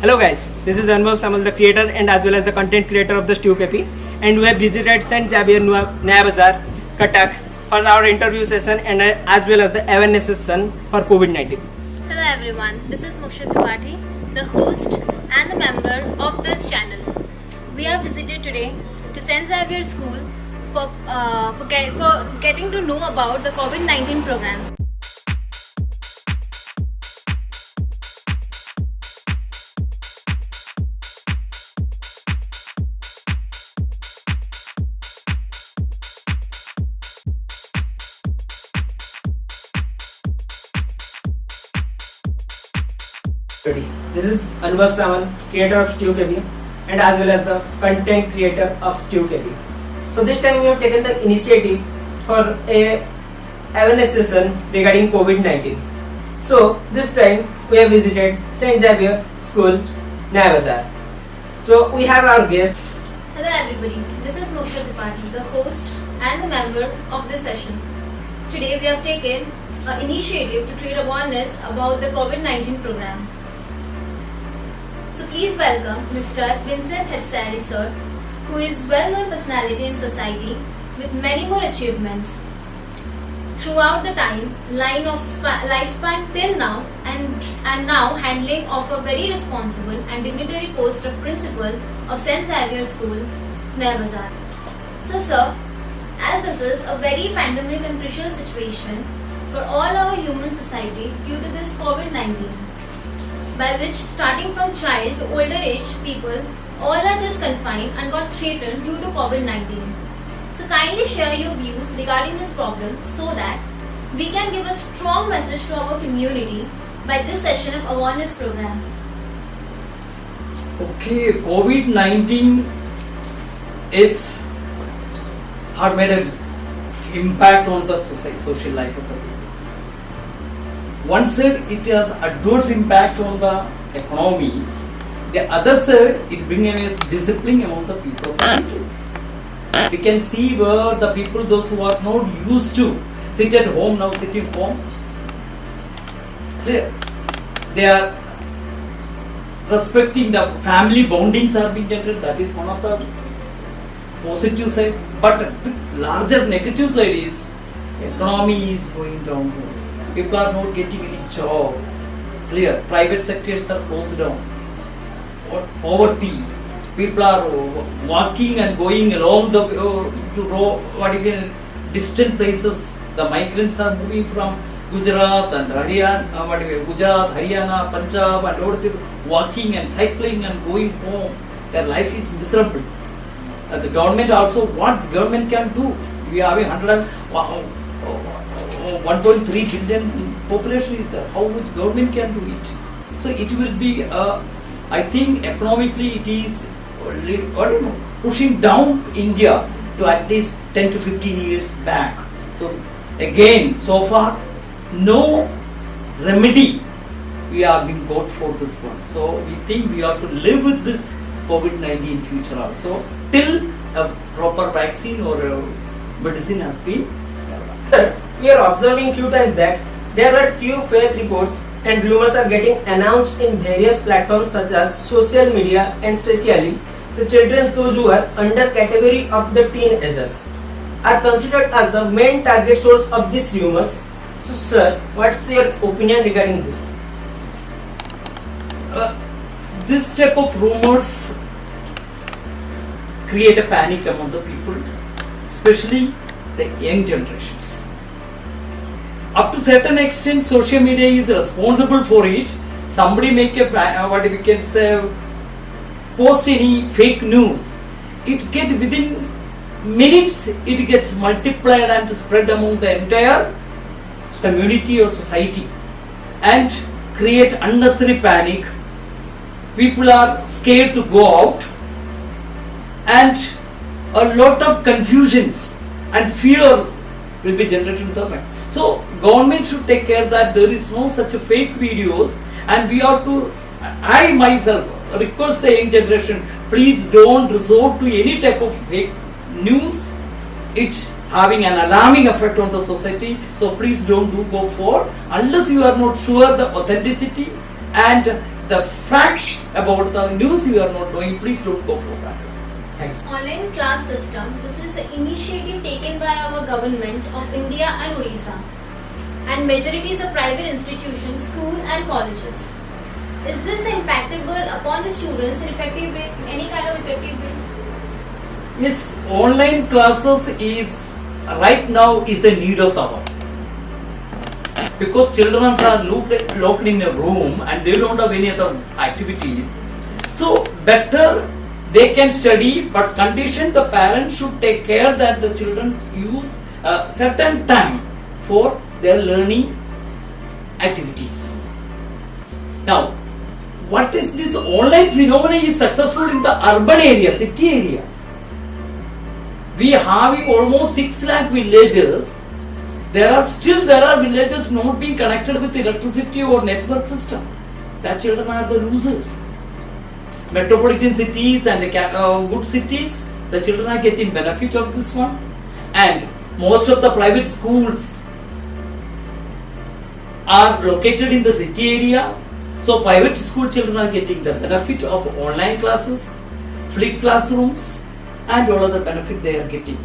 Hello guys, this is Anubhav Samal, the creator and as well as the content creator of the Stew Cafe, and we have visited St. Xavier Naya Bazaar, Cuttack for our interview session and as well as the awareness session for COVID-19. Hello everyone, this is Moksha Tripathi, the host and the member of this channel. We have visited today to St. Xavier School for getting to know about the COVID-19 program. This is Anubhav Samal, creator of Stew Cafe and as well as the content creator of Stew Cafe. So this time we have taken the initiative for a awareness session regarding COVID-19. So this time we have visited St. Xavier School, Naya Bazaar. So we have our guest. Hello everybody, this is Moksha Tripathi, the host and the member of this session. Today we have taken an initiative to create awareness about the COVID-19 program. So please welcome Mr. Vincent Hetsari sir, who is well-known personality in society with many more achievements throughout the lifespan till now, and now handling of a very responsible and dignitary post of principal of St. Xavier School, Naya Bazaar. So sir, as this is a very pandemic and crucial situation for all our human society due to this COVID-19, by which starting from child to older age people all are just confined and got threatened due to COVID-19. So kindly share your views regarding this problem so that we can give a strong message to our community by this session of awareness program. Okay, COVID-19 has made an impact on the social life of the people. One side, it has adverse impact on the economy. The other side, it brings a discipline among the people. We can see where the people, those who are not used to sit at home, now sitting home. They are respecting the family bondings are being generated. That is one of the positive side. But the larger negative side is economy is going down. People are not getting any job. Clear. Private sectors are closed down. Poverty. People are walking and going along the distant places. The migrants are moving from Gujarat and Haryana, Punjab, and walking and cycling and going home. Their life is miserable. The government also, what government can do? We are having 1.3 billion population is there. How much government can do it? So it will be, I think economically it is pushing down India to at least 10 to 15 years back. So again, so far, no remedy we are being got for this one. So we think we have to live with this COVID-19 in future also till a proper vaccine or medicine has been developed. We are observing few times that there are few fake reports and rumors are getting announced in various platforms such as social media, and especially the children, those who are under category of the teenagers, are considered as the main target source of these rumors. So sir, what's your opinion regarding this? This type of rumors create a panic among the people, especially the young generations. Up to certain extent, social media is responsible for it. Somebody make a post any fake news, it gets within minutes, it gets multiplied and spread among the entire community or society and create unnecessary panic. People are scared to go out and a lot of confusions and fear will be generated in the mind. So government should take care that there is no such a fake videos, and we have to, I myself request the young generation, please don't resort to any type of fake news. It's having an alarming effect on the society. So please don't go for unless you are not sure the authenticity and the fact about the news you are not knowing, please don't go for that. Thanks. Online class system. This is an initiative taken by our government of India and Odisha. And majority is a private institution, school and colleges. Is this impactable upon the students in effective way, any kind of effective way? Yes, online classes is right now is the need of the hour. Because children are locked in a room and they don't have any other activities. So better they can study, but condition the parents should take care that the children use a certain time for their learning activities. Now, what is this online phenomenon is successful in the urban areas, city areas. We have almost 6 lakh villages. There are villages not being connected with electricity or network system. That children are the losers. Metropolitan cities and good cities, the children are getting benefit of this one. And most of the private schools are located in the city areas. So private school children are getting the benefit of online classes, flipped classrooms, and all other benefit they are getting.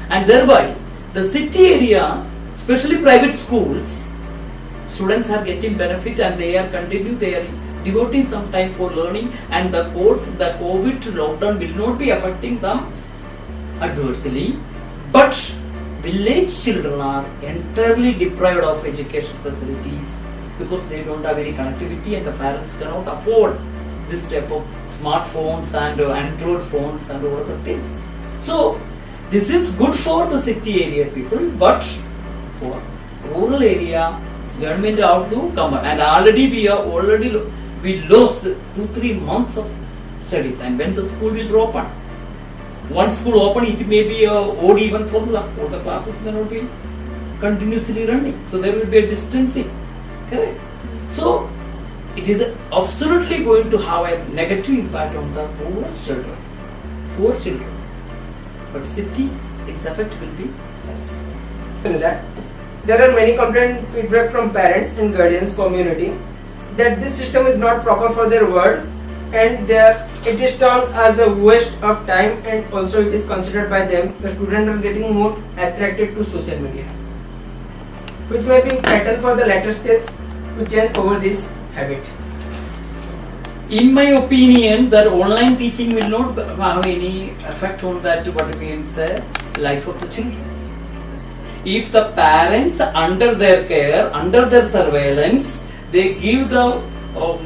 And thereby, the city area, especially private schools, students are getting benefit and they are devoting some time for learning, and the COVID lockdown will not be affecting them adversely. But village children are entirely deprived of education facilities because they don't have any connectivity and the parents cannot afford this type of smartphones and Android phones and all other things. So this is good for the city area people, but for rural area, government outlook come, and already we lost 2-3 months of studies, and when the school will open, once school open, it may be odd even for the classes may not be continuously running, so there will be a distancing, correct? So it is absolutely going to have a negative impact on the poor children, but city, its effect will be less. That there are many complaint feedback from parents and guardians community that this system is not proper for their ward, and it is termed as the waste of time, and also it is considered by them the students are getting more attracted to social media, which may be fatal for the later stage to change over this habit. In my opinion, that online teaching will not have any effect on that, what means life of the children. If the parents under their care, under their surveillance, they give the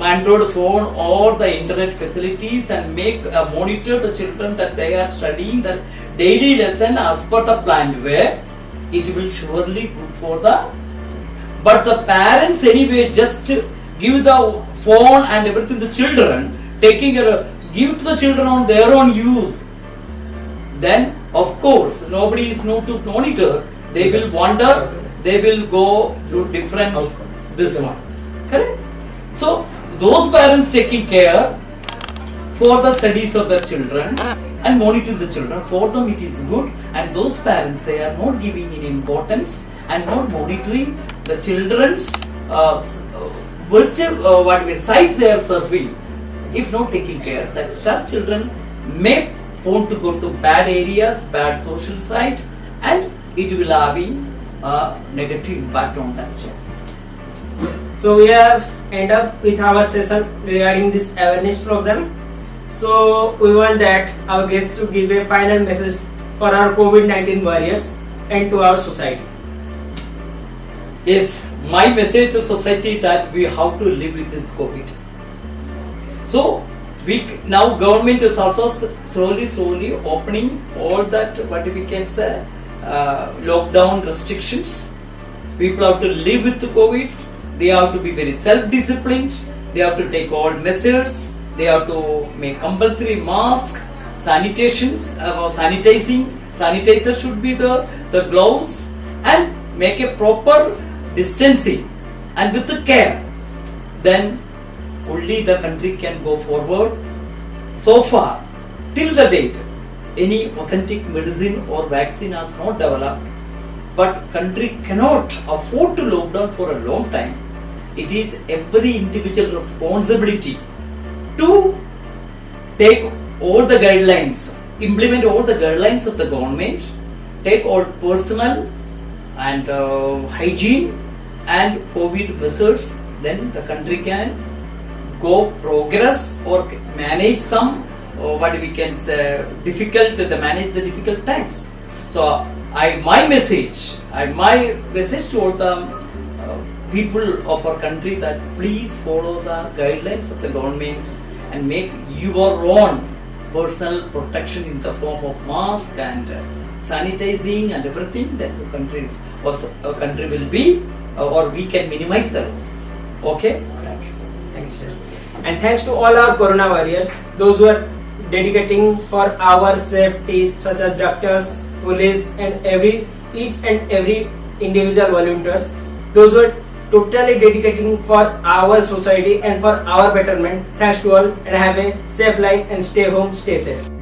Android phone or the internet facilities and monitor the children that they are studying the daily lesson as per the planned way, it will surely good for the. But the parents anyway just give the phone and everything to the children, give to the children on their own use. Then of course nobody is known to monitor. They will wander, they will go to different this one. Correct? So those parents taking care for the studies of their children and monitor the children, for them it is good, and those parents, they are not giving any importance and not monitoring the children's size they are serving. If not taking care, that such children may want to go to bad areas, bad social site, and it will having a negative impact on that child. So we have end up with our session regarding this awareness program. So we want that our guests to give a final message for our COVID-19 warriors and to our society. Yes, my message to society that we have to live with this COVID. So now government is also slowly opening all that, what we can say, lockdown restrictions. People have to live with the COVID. They have to be very self-disciplined. They have to take all measures. They have to make compulsory mask, sanitizing. Sanitizer should be the gloves, and make a proper distancing and with the care. Then only the country can go forward. So far, till the date, any authentic medicine or vaccine has not developed, but country cannot afford to lock down for a long time. It is every individual responsibility to take all the guidelines, implement all the guidelines of the government, take all personal and hygiene and COVID measures, then the country can go progress or manage some what we can say manage the difficult times. So my message to all the people of our country that please follow the guidelines of the government and make your own personal protection in the form of mask and sanitizing and everything, that the country will be or we can minimize the losses. Okay? Thank you. Thank you, sir. And thanks to all our corona warriors, those who are dedicating for our safety, such as doctors, police, and each and every individual volunteers, those who are totally dedicating for our society and for our betterment. Thanks to all, and have a safe life and stay home, stay safe.